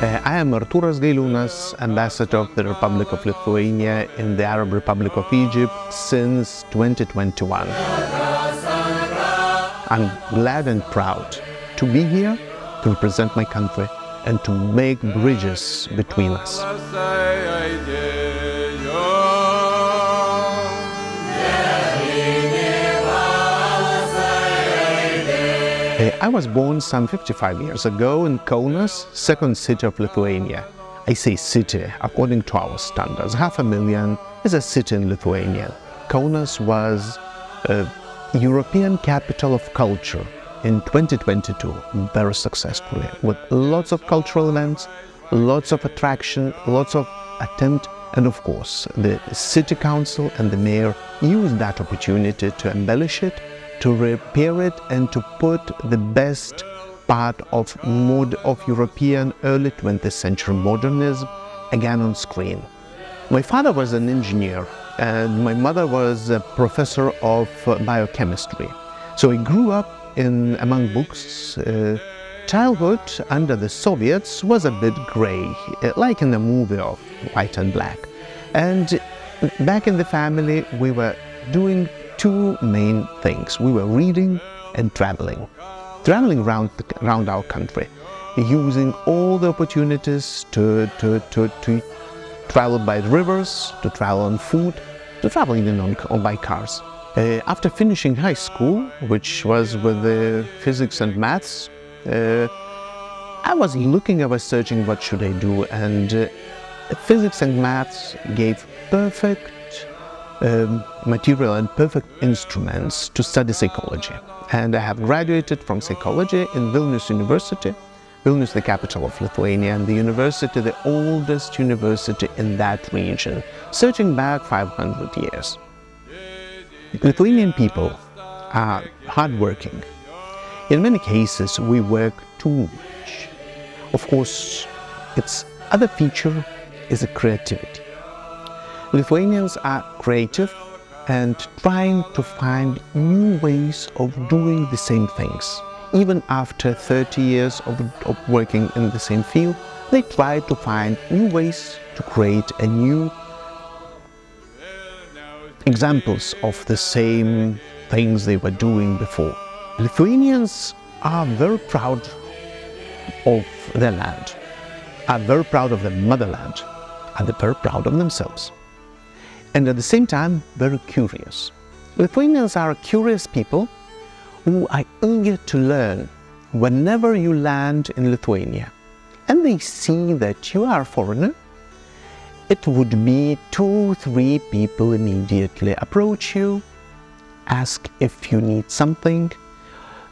I am Artūras Gailiūnas, Ambassador of the Republic of Lithuania in the Arab Republic of Egypt since 2021. I'm glad and proud to be here to represent my country and to make bridges between us. I was born some 55 years ago in Kaunas, second city of Lithuania. I say city according to our standards. 500,000 is a city in Lithuania. Kaunas was a European capital of culture in 2022, very successfully, with lots of cultural events, lots of attraction, lots of attempt, and of course, the city council and the mayor used that opportunity to embellish it, to repair it, and to put the best part of European early 20th century modernism again on screen. My father was an engineer and my mother was a professor of biochemistry. So I grew up among books. Childhood under the Soviets was a bit grey, like in a movie of white and black. And back in the family we were doing two main things. We were reading and traveling around our country, using all the opportunities to travel by rivers, to travel on foot, to travel even by cars. After finishing high school, which was with the physics and maths, I was searching what should I do, and physics and maths gave perfect material and perfect instruments to study psychology. And I have graduated from psychology in Vilnius University. Vilnius, the capital of Lithuania, and the university, the oldest university in that region, searching back 500 years. Lithuanian people are hardworking. In many cases, we work too much. Of course, its other feature is a creativity. Lithuanians are creative and trying to find new ways of doing the same things. Even after 30 years of working in the same field, they try to find new ways to create a new examples of the same things they were doing before. Lithuanians are very proud of their land, are very proud of their motherland, and they're very proud of themselves. And at the same time, very curious. Lithuanians are curious people who are eager to learn whenever you land in Lithuania. And they see that you are a foreigner. It would be 2-3 people immediately approach you, ask if you need something,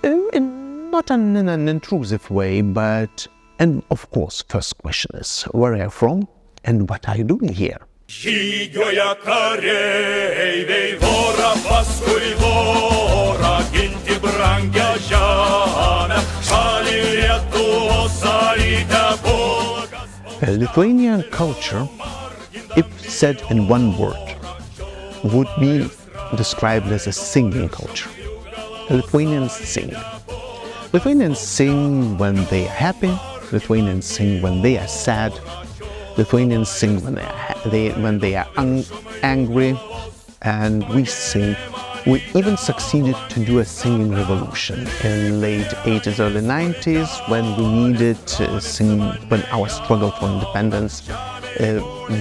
not in an intrusive way, and of course, first question is, where are you from and what are you doing here? Žygioja kareiviai vorą paskui vorą, ginti brangią žemę, šalį Lietuvos aide Bogas. Lithuanian culture, if said in one word, would be described as a singing culture. Lithuanians sing. Lithuanians sing when they are happy, Lithuanians sing when they are sad, Lithuanians sing when they are angry, and we sing. We even succeeded to do a singing revolution in late 80s, early 90s, when we needed to sing, when our struggle for independence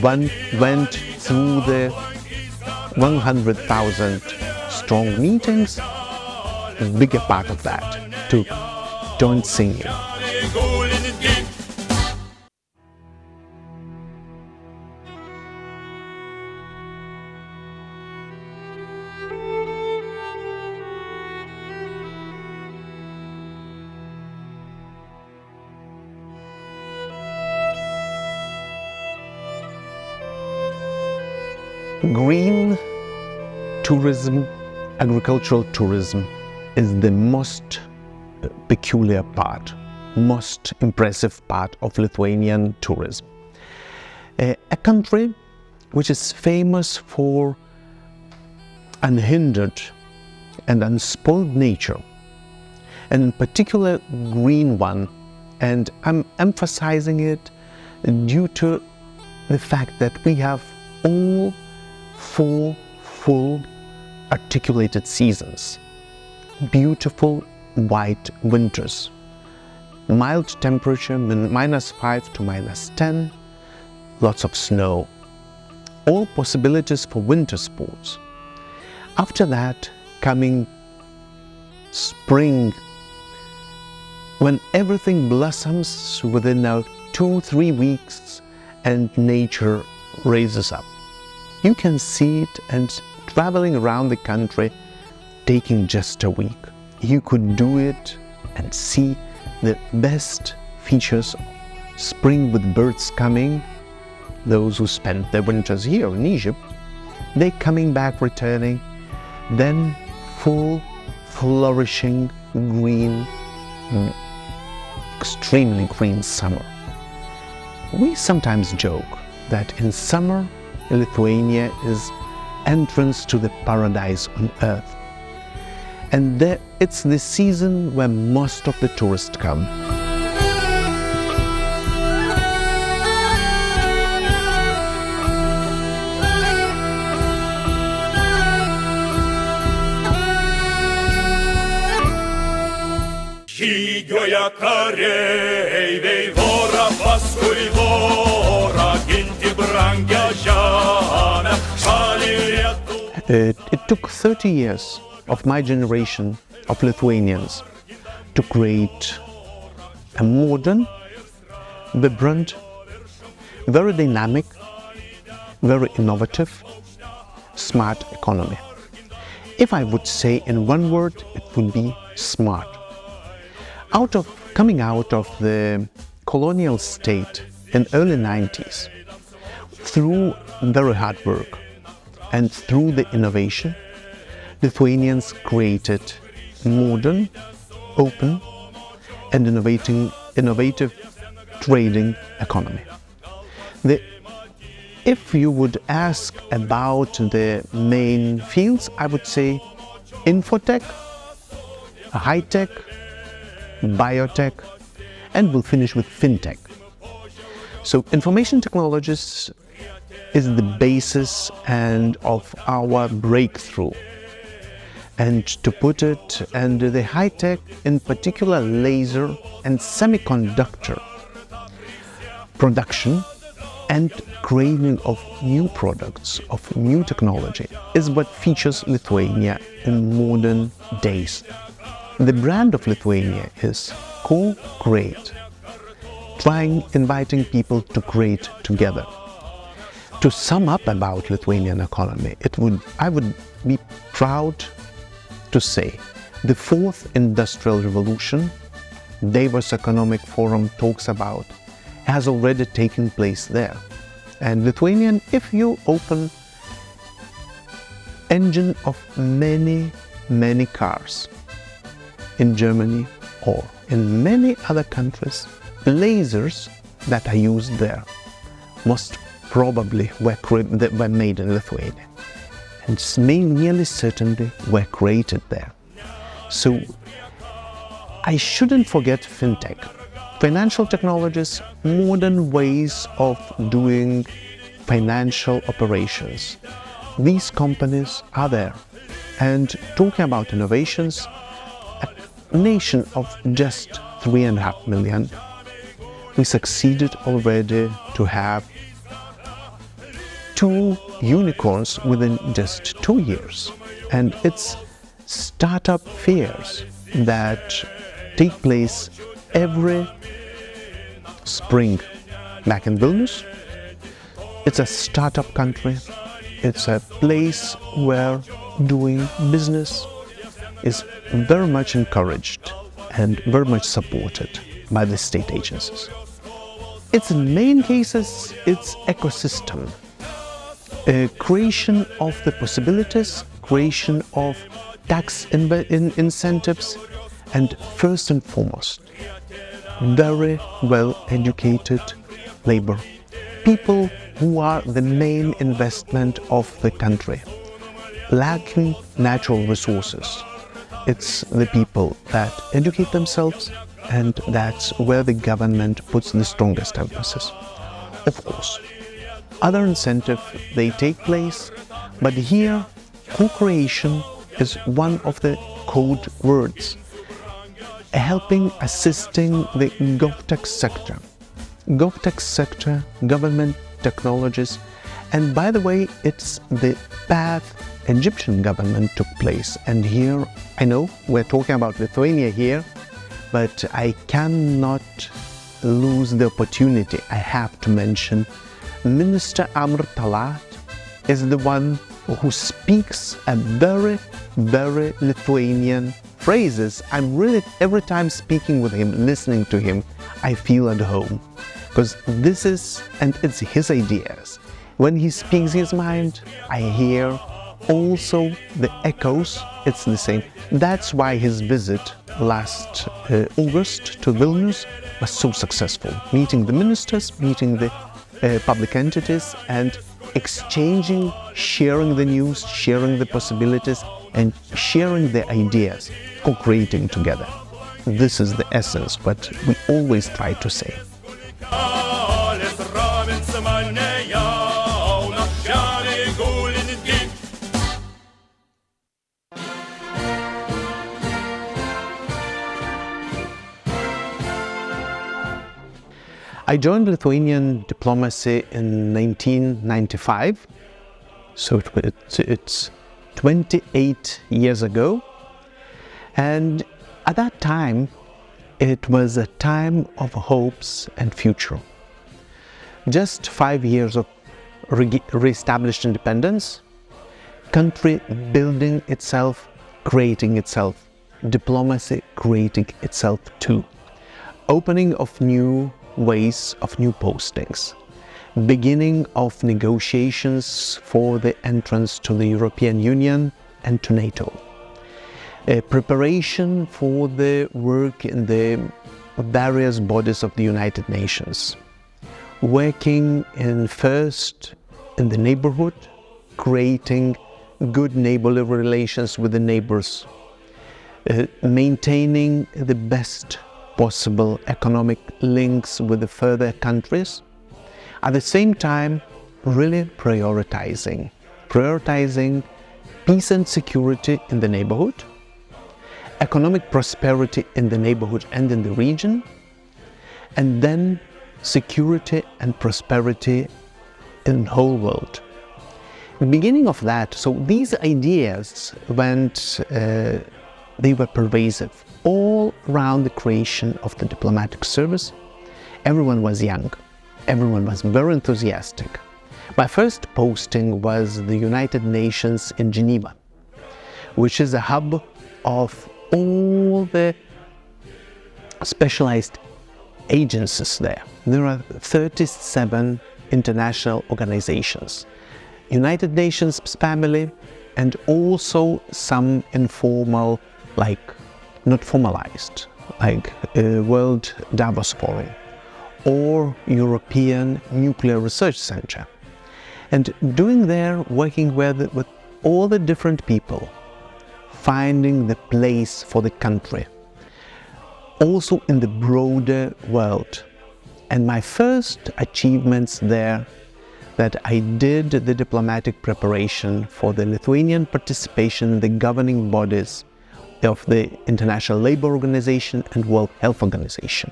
went through the 100,000 strong meetings. A bigger part of that to join singing. Green tourism, agricultural tourism, is the most peculiar part, most impressive part of Lithuanian tourism. A country which is famous for unhindered and unspoiled nature, and in particular green one, And I'm emphasizing it due to the fact that we have all 4 full articulated seasons, beautiful white winters, mild temperature, -5 to -10, lots of snow, all possibilities for winter sports. After that, coming spring, when everything blossoms within 2-3 weeks and nature raises up. You can see it, and traveling around the country, taking just a week, you could do it and see the best features of spring with birds coming. Those who spent their winters here in Egypt, they're coming back, returning, then full, flourishing, green, extremely green summer. We sometimes joke that in summer, Lithuania is entrance to the paradise on earth. And it's the season where most of the tourists come. Žygiuoja kareiviai, vorą paskui vorą, ginti brangią žemę, šalį Lietuvą. It took 30 years of my generation of Lithuanians to create a modern, vibrant, very dynamic, very innovative, smart economy. If I would say in one word, it would be smart. Coming out of the colonial state in early 90s, through very hard work and through the innovation, Lithuanians created modern, open and innovative trading economy. If you would ask about the main fields, I would say infotech, high-tech, biotech, and we'll finish with fintech. So information technologies is the basis and of our breakthrough. And to put it, and the high-tech, in particular laser and semiconductor production and creating of new products, of new technology, is what features Lithuania in modern days. The brand of Lithuania is co-create, inviting people to create together. To sum up about Lithuanian economy, I would be proud to say the 4th Industrial Revolution, Davos Economic Forum talks about, has already taken place there. And Lithuanian, if you open engine of many, many cars in Germany or in many other countries, lasers that are used there most probably were made in Lithuania, and nearly certainly were created there. So I shouldn't forget fintech, financial technologies, modern ways of doing financial operations. These companies are there. And talking about innovations, a nation of just 3.5 million, we succeeded already to have 2 unicorns within just 2 years. And it's startup fairs that take place every spring back in Vilnius. It's a startup country. It's a place where doing business is very much encouraged and very much supported by the state agencies. Its main cases, it's ecosystem, creation of the possibilities, creation of tax incentives, and first and foremost, very well educated labor, people who are the main investment of the country, lacking natural resources. It's the people that educate themselves, and that's where the government puts the strongest emphasis. Of course, other incentives, they take place, but here co-creation is one of the code words, helping, assisting the GovTech sector. GovTech sector, government technologies, and by the way, it's the path Egyptian government took place. And here, I know we're talking about Lithuania here, but I cannot lose the opportunity. I have to mention Minister Amr Talat is the one who speaks a very, very Lithuanian phrases. I'm really, every time speaking with him, listening to him, I feel at home. Because this is, and it's his ideas. When he speaks his mind, I hear also the echoes, it's the same. That's why his visit last August to Vilnius was so successful. Meeting the ministers, meeting the public entities, and exchanging, sharing the news, sharing the possibilities, and sharing the ideas, co-creating together. This is the essence, what we always try to say. I joined Lithuanian diplomacy in 1995, so it's 28 years ago, and at that time it was a time of hopes and future. Just 5 years of re-established independence, country building itself, creating itself, diplomacy creating itself too, opening of new ways of new postings, beginning of negotiations for the entrance to the European Union and to NATO, preparation for the work in the various bodies of the United Nations, working first in the neighborhood, creating good neighborly relations with the neighbors, maintaining the best possible economic links with the further countries. At the same time, really prioritizing peace and security in the neighborhood, economic prosperity in the neighborhood and in the region, and then security and prosperity in the whole world. The beginning of that, so these ideas went, they were pervasive all around the creation of the diplomatic service. Everyone was young, everyone was very enthusiastic. My first posting was the United Nations in Geneva, which is a hub of all the specialized agencies there. There are 37 international organizations, United Nations family, and also some informal, like not formalized, like World Davos Forum or European Nuclear Research Center. And doing there, working with all the different people, finding the place for the country, also in the broader world. And my first achievements there, that I did the diplomatic preparation for the Lithuanian participation in the governing bodies of the International Labour Organization and World Health Organization.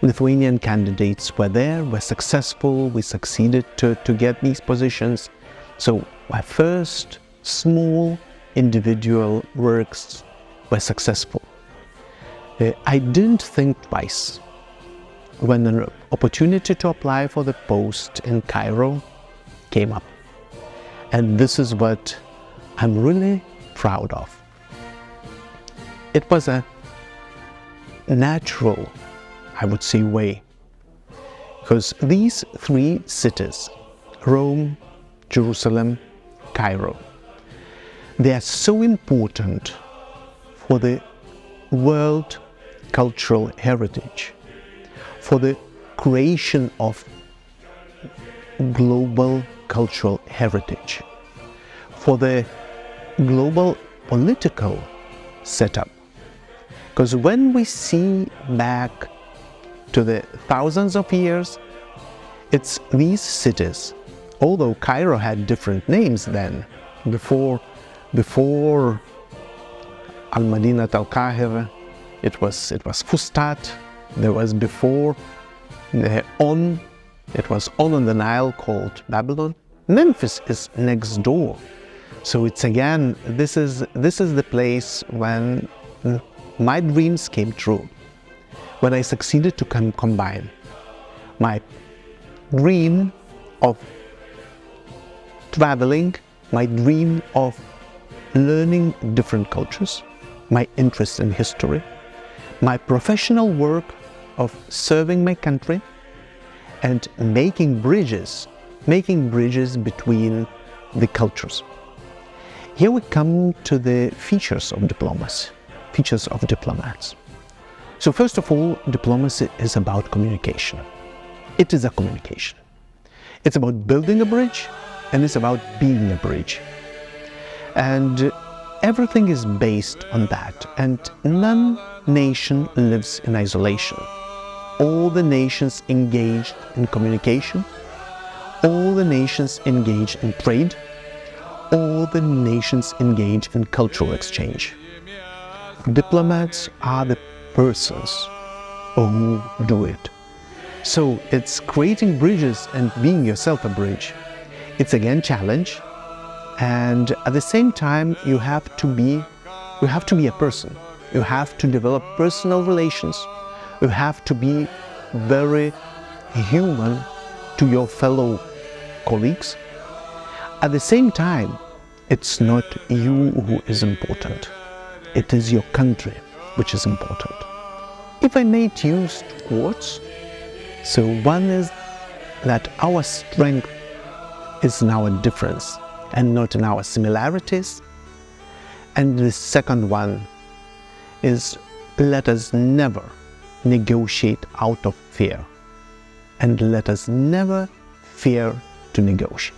Lithuanian candidates were there, were successful, we succeeded to get these positions. So my first small individual works were successful. I didn't think twice when an opportunity to apply for the post in Cairo came up. And this is what I'm really proud of. It was a natural, I would say, way, because these three cities, Rome, Jerusalem, Cairo, they are so important for the world cultural heritage, for the creation of global cultural heritage, for the global political setup. Because when we see back to the thousands of years, it's these cities, although Cairo had different names then, before Al-Madinat al-Qahira, it was Fustat. There was before On the Nile called Babylon. Memphis is next door. So it's again, this is the place when my dreams came true, when I succeeded to combine my dream of traveling, my dream of learning different cultures, my interest in history, my professional work of serving my country, and making bridges between the cultures. Here we come to the features of diplomacy, features of diplomats. So first of all, diplomacy is about communication. It is a communication. It's about building a bridge, and it's about being a bridge. And everything is based on that, and none nation lives in isolation. All the nations engaged in communication, all the nations engage in trade, all the nations engage in cultural exchange. Diplomats are the persons who do it. So it's creating bridges and being yourself a bridge. It's again challenge, and at the same time you have to be a person. You have to develop personal relations. You have to be very human to your fellow colleagues. At the same time, it's not you who is important. It is your country which is important. If I may use quotes, so one is that our strength is in our difference and not in our similarities. And the second one is, let us never negotiate out of fear, and let us never fear to negotiate.